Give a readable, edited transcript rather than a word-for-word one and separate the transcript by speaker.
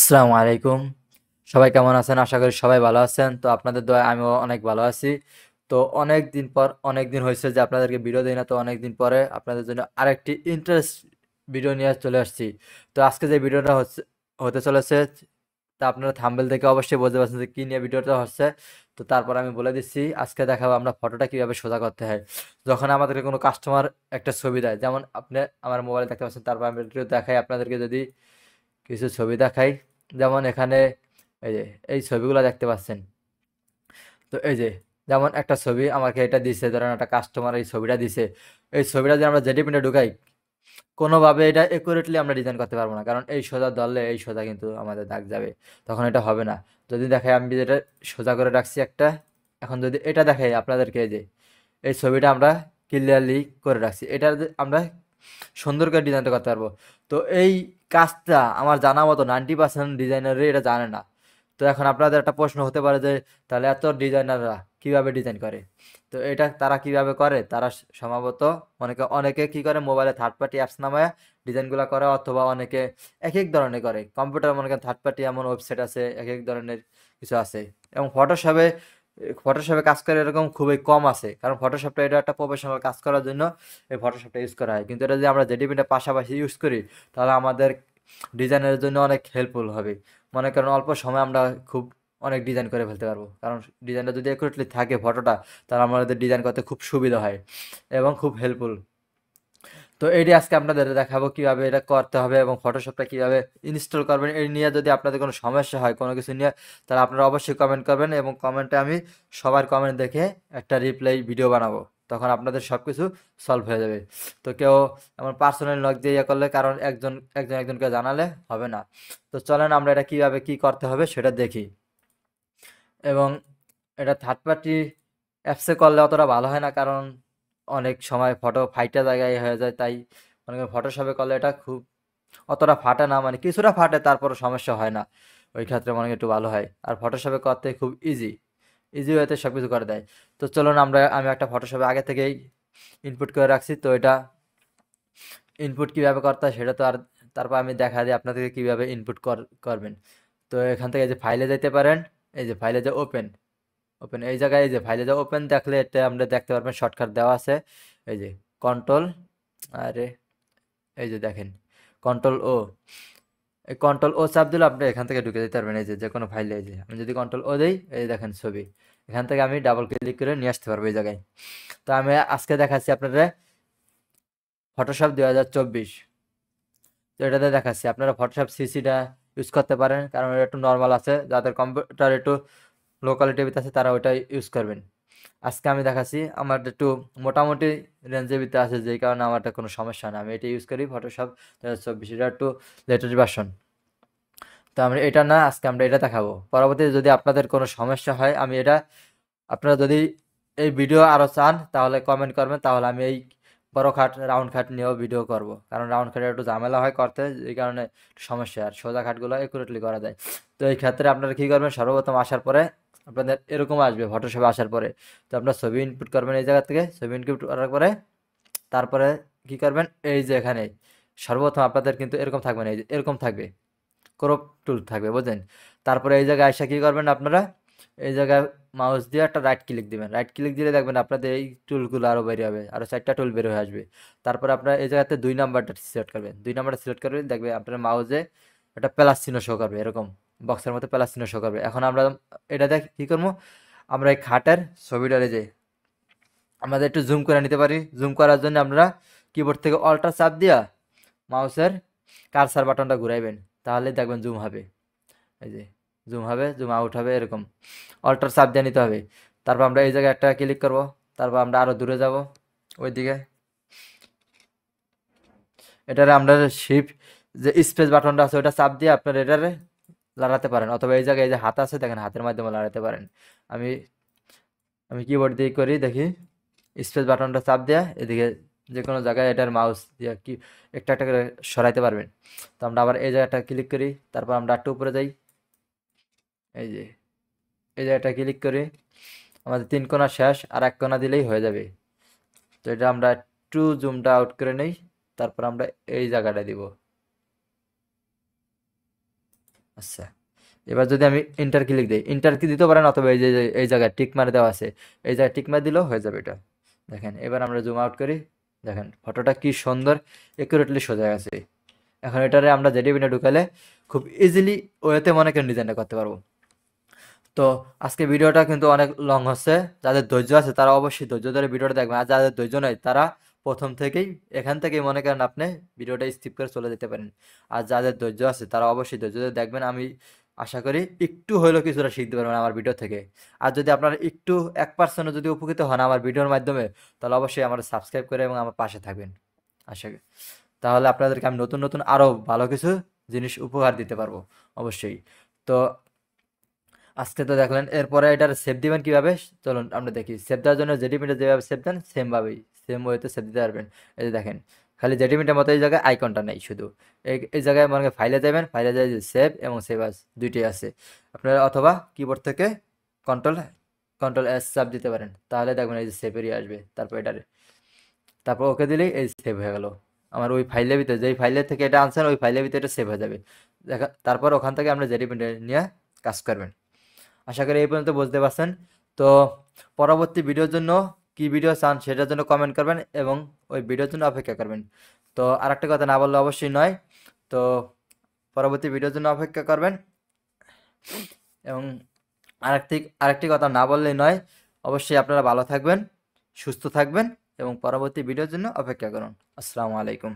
Speaker 1: আসসালামু আলাইকুম। সবাই কেমন আছেন? আশা করি সবাই ভালো আছেন। তো আপনাদের দোয়ায় আমিও অনেক ভালো আছি। তো অনেকদিন হয়েছে যে আপনাদেরকে ভিডিও দেই না। তো অনেকদিন পরে আপনাদের জন্য আরেকটি ইন্টারেস্ট ভিডিও নিয়ে চলে আসছি। তো আজকে যে ভিডিওটা হতে চলেছে, তা আপনারা থাম্বনেল দেখে অবশ্যই বুঝতে পারছেন যে কি নিয়ে ভিডিওটা হচ্ছে। তো তারপর আমি বলে দিচ্ছি, আজকে দেখাবো আমরা ফটোটা কিভাবে সোজা করতে হয়। যখন আমাদেরকে কোনো কাস্টমার একটা ছবি দেয়, যেমন আপনি আমার মোবাইলে দেখতে পাচ্ছেন, তারপর আমি একটু দেখাই আপনাদেরকে, যদি কিছু ছবি দেখাই। যেমন এখানে এই যে এই ছবিগুলো দেখতে পাচ্ছেন। তো এই যে যেমন একটা ছবি আমাকে এটা দিছে, ধরেন একটা কাস্টমার এই ছবিটা দিছে। এই ছবিটা যদি আমরা জেডি প্রিন্টে ঢুকাই, কোনোভাবে এটা একুরেটলি আমরা ডিজাইন করতে পারবো না, কারণ এই সোজা ধরলে এই সোজা কিন্তু আমাদের দাগ যাবে, তখন এটা হবে না। যদি দেখাই আমি যেটা সোজা করে রাখছি একটা, এখন যদি এটা দেখাই আপনাদেরকে, এই যে এই ছবিটা আমরা ক্লিয়ারলি করে রাখছি, এটা আমরা সুন্দর করে ডিজাইনটা করতে পারবো। তো এই কাজটা আমার জানা মতো 90% ডিজাইনারই এটা জানে না। তো এখন আপনাদের একটা প্রশ্ন হতে পারে যে তাহলে এত ডিজাইনাররা কিভাবে ডিজাইন করে? তো এটা তারা কিভাবে করে? তারা সম্ভবত অনেকে কি করে, মোবাইলে থার্ড পার্টি অ্যাপস নামায় ডিজাইনগুলো করে, অথবা অনেকে এক এক ধরনের করে। কম্পিউটার মনে করেন থার্ড পার্টি এমন ওয়েবসাইট আছে, এক এক ধরনের কিছু আছে। এবং ফটোশপে কাজ করে এরকম খুবই কম আছে, কারণ ফটোশপটা এটা একটা প্রফেশনাল কাজ করার জন্য এই ফটোশপটা ইউজ করা হয়। কিন্তু এটা যদি আমরা জেডিপিটা পাশাপাশি ইউজ করি, তাহলে আমাদের ডিজাইনের জন্য অনেক হেল্পফুল হবে। মনে করেন অল্প সময় আমরা খুব অনেক ডিজাইন করে ফেলতে পারবো, কারণ ডিজাইনটা যদি একুরেটলি থাকে ফটোটা, তাহলে আমাদের ডিজাইন করতে খুব সুবিধা হয় এবং খুব হেল্পফুল। তো এইটি আজকে আপনাদের দেখাবো কিভাবে এটা করতে হবে এবং ফটোশপটা কিভাবে ইনস্টল করবেন। এই নিয়ে যদি আপনাদের কোনো সমস্যা হয় কোনো কিছু নিয়ে, তাহলে আপনারা অবশ্যই কমেন্ট করবেন, এবং কমেন্টে আমি সবার কমেন্ট দেখে একটা রিপ্লাই ভিডিও বানাবো। তখন আপনাদের সব কিছু সলভ হয়ে যাবে। তো কেউ এমন পার্সোনাল নক দিয়ে ইয়ে করলে, কারণ একজনকে জানালে হবে না। তো চলেন আমরা এটা কিভাবে কি করতে হবে সেটা দেখি। এবং এটা থার্ড পার্টি অ্যাপসে করলে অতটা ভালো হয় না, কারণ অনেক সময় ফটো ফাইটা জায়গায় হয়ে যায়। তাই মনে করেন ফটোশপে করলে এটা খুব অতটা ফাটে না, মানে কিছুটা ফাটে, তারপরও সমস্যা হয় না। ওই ক্ষেত্রে মনে করেন একটু ভালো হয়। আর ফটোশপে করতে খুব ইজি ওয়েতে সব কিছু করে দেয়। তো চলুন আমি একটা ফটোশপে আগে থেকেই ইনপুট করে রাখছি। তো এটা ইনপুট কিভাবে করতে হয় সেটা তো আর, তারপর আমি দেখা দিই আপনাদেরকে কিভাবে ইনপুট করবেন। তো এখান থেকে এই যে ফাইলে যেতে পারেন, এই যে ফাইলে যে ওপেন ওপেন এই জায়গায়, এই যে ফাইলে যে ওপেন দেখলে এটা আমরা দেখতে পারবেন শর্টকাট দেওয়া আছে। এই যে কন্ট্রোল, আরে এই যে দেখেন কন্ট্রোল এই কন্ট্রোল চাপ দিলে আপনি এখান থেকে ঢুকে যেতে পারবেন। এই যে কোনো ফাইলে, এই যে আমি যদি কন্ট্রোল দেই, এই যে দেখেন ছবি, এখান থেকে আমি ডাবল ক্লিক করে নিয়ে আসতে পারবো এই জায়গায়। তো আমি আজকে দেখাচ্ছি আপনারা ফটোশপ 2024। তো এটাতে দেখাচ্ছি আপনারা ফটোশপ সিসিটা ইউজ করতে পারেন, কারণ এটা একটু নর্মাল আছে, যাদের কম্পিউটার একটু লো কোয়ালিটির ভিতরে আছে তারা ওইটা ইউজ করবেন। আজকে আমি দেখাচ্ছি আমার একটু মোটামুটি রেঞ্জের ভিতরে আছে, যেই কারণে আমার কোনো সমস্যা না, আমি এটা ইউজ করি ফটোশপ 2024, এটা একটু লেটেস্ট ভার্সন। তো আমরা এটা না, আজকে আমরা এটা দেখাবো। পরবর্তীতে যদি আপনাদের কোনো সমস্যা হয়, আমি এটা, আপনারা যদি এই ভিডিও আরও চান তাহলে কমেন্ট করবেন, তাহলে আমি এই বড় খাট রাউন্ড খাট নিয়েও ভিডিও করব, কারণ রাউন্ড খাটে একটু ঝামেলা হয় করতে, এই কারণে একটু সমস্যা। আর সোজা খাটগুলো একুরেটলি করা যায়। তো এই ক্ষেত্রে আপনারা কী করবেন, সর্বপ্রথম আসার পরে আপনাদের এরকম আসবে ফটোশপে আসার পরে। তো আপনার ছবি ইনপুট করবেন এই জায়গা থেকে, ছবি ইনপুট করার পরে তারপরে কী করবেন, এই যে এখানে সর্বপ্রথম আপনাদের কিন্তু এরকম থাকবে না, এই যে এরকম থাকবে, ক্রপ টুল থাকবে, বুঝলেন? তারপরে এই জায়গায় এসে কী করবেন আপনারা, এই জায়গায় মাউস দিয়ে একটা রাইট ক্লিক দিবেন। রাইট ক্লিক দিলে দেখবেন আপনাদের এই টুলগুলো আরও বের হবে, আরও 4টা টুল বের হয়ে আসবে। তারপরে আপনারা এই জায়গাতে 2 নাম্বারটা সিলেক্ট করবেন। 2 নাম্বারটা সিলেক্ট করবেন, দেখবে আপনার মাউসে একটা প্লাস চিহ্ন শো করবে, এরকম বক্সের মধ্যে প্লাস চিহ্ন শো করবে। এখন আমরা এটা দেখ কী করবো, আমরা এই খাটের ছবিটারে যে আমাদের একটু জুম করে নিতে পারি। জুম করার জন্য আমরা কিবোর্ড থেকে অল্টার চাপ দিয়া মাউসের কার্সার বাটনটা ঘুরাইবেন, তাহলে দেখবেন জুম হবে। এই যে জুম হবে, জুম আউট হবে, এরকম অল্টার চাপ দিয়ে নিতে হবে। তারপর আমরা এই জায়গায় একটা ক্লিক করব, তারপর আমরা আরও দূরে যাব ওইদিকে। এটারে আমরা শিফট যে স্পেস বাটনটা আছে ওটা চাপ দিয়ে আপনার এটারে লাড়াতে পারেন, অথবা এই জায়গায় এই যে হাত আছে দেখেন, হাতের মাধ্যমে লাড়াতে পারেন। আমি আমি কিবোর্ড দিয়ে করি, দেখি স্পেস বাটনটা চাপ দেয়া এদিকে যে কোনো জায়গায় এটার মাউস দিয়ে কি একটা একটা করে সরাইতে পারবেন। তো আমরা আবার এই জায়গাটা ক্লিক করি, তারপর আমরা একটু উপরে যাই, এই যে এই জায়গাটা ক্লিক করি, আমাদের 3 কোণা শেষ, আর 1 কোণা দিলেই হয়ে যাবে। তো এটা আমরা একটু জুমটা আউট করে নেই, তারপর আমরা এই জায়গাটা দিব, আচ্ছা, এবার যদি আমি ইন্টার ক্লিক দিই, ইন্টার কি দিতে পারেন, অথবা এই যে এই জায়গায় টিক মারে দেওয়া আছে, এই জায়গায় টিক মারে দিলেও হয়ে যাবে এটা। দেখেন এবার আমরা জুম আউট করি, দেখেন ফটোটা কি সুন্দর একুরেটলি সোজা গেছে। এখন এটারে আমরা জেডিবিনে ঢুকালে খুব ইজিলি ওয়েতে মনে করেন ডিজাইনটা করতে পারবো। তো আজকে ভিডিওটা কিন্তু অনেক লং হচ্ছে, যাদের ধৈর্য আছে তারা অবশ্যই ধৈর্য ধরে ভিডিওটা দেখবেন, আর যাদের ধৈর্য নেই তারা প্রথম থেকেই এখান থেকেই মনে করেন আপনি ভিডিওটা স্কিপ করে চলে যেতে পারেন। আর যাদের ধৈর্য আছে তারা অবশ্যই ধৈর্য ধরে দেখবেন, আমি আশা করি একটু হলেও কিছুটা শিখতে পারবেন আমার ভিডিও থেকে। আর যদি আপনারা একটু 1% যদি উপকৃত হন আমার ভিডিওর মাধ্যমে, তাহলে অবশ্যই আমার সাবস্ক্রাইব করে এবং আমার পাশে থাকবেন। আশা করি তাহলে আপনাদেরকে আমি নতুন নতুন আরও ভালো কিছু জিনিস উপহার দিতে পারবো অবশ্যই। তো আজকে তো দেখলেন, এরপরে এটার সেভ দিবেন কিভাবে, চলুন আমরা দেখি। সেভ দেওয়ার জন্য জেডিপিটা যেভাবে সেভ দেন সেম ভাবেই সেম ওয়েতে সেভ দিতে পারবেন। এই যে দেখেন, খালি জেডিপিটার মতো এই জায়গায় আইকনটা নেই, শুধু এই জায়গায় মানে ফাইলে যাবেন, ফাইলে যাই যে সেভ এবং সেভ আস দুইটাই আছে। আপনারা অথবা কিবোর্ড থেকে কন্ট্রোল কন্ট্রোল এস চাপ দিতে পারেন, তাহলে দেখবেন এই যে সেভেরই আসবে। তারপর এটারে তারপর ওকে দিলেই এই সেভ হয়ে গেল আমার ওই ফাইলের ভিতরে, যেই ফাইলের থেকে এটা আনছেন ওই ফাইলের ভিতরে এটা সেভ হয়ে যাবে। দেখা তারপর ওখান থেকে আপনি জেডিপিটা নিয়ে কাজ করবেন। আশা করি এই পর্যন্ত বুঝতে পারছেন। তো পরবর্তী ভিডিওর জন্য কি ভিডিও চান সেটার জন্য কমেন্ট করবেন এবং ওই ভিডিওর জন্য অপেক্ষা করবেন। তো আরেকটা কথা না বললে অবশ্যই নয়, তো পরবর্তী ভিডিওর জন্য অপেক্ষা করবেন এবং আরেকটি কথা না বললেই নয়, অবশ্যই আপনারা ভালো থাকবেন, সুস্থ থাকবেন এবং পরবর্তী ভিডিওর জন্য অপেক্ষা করুন। আসসালামু আলাইকুম।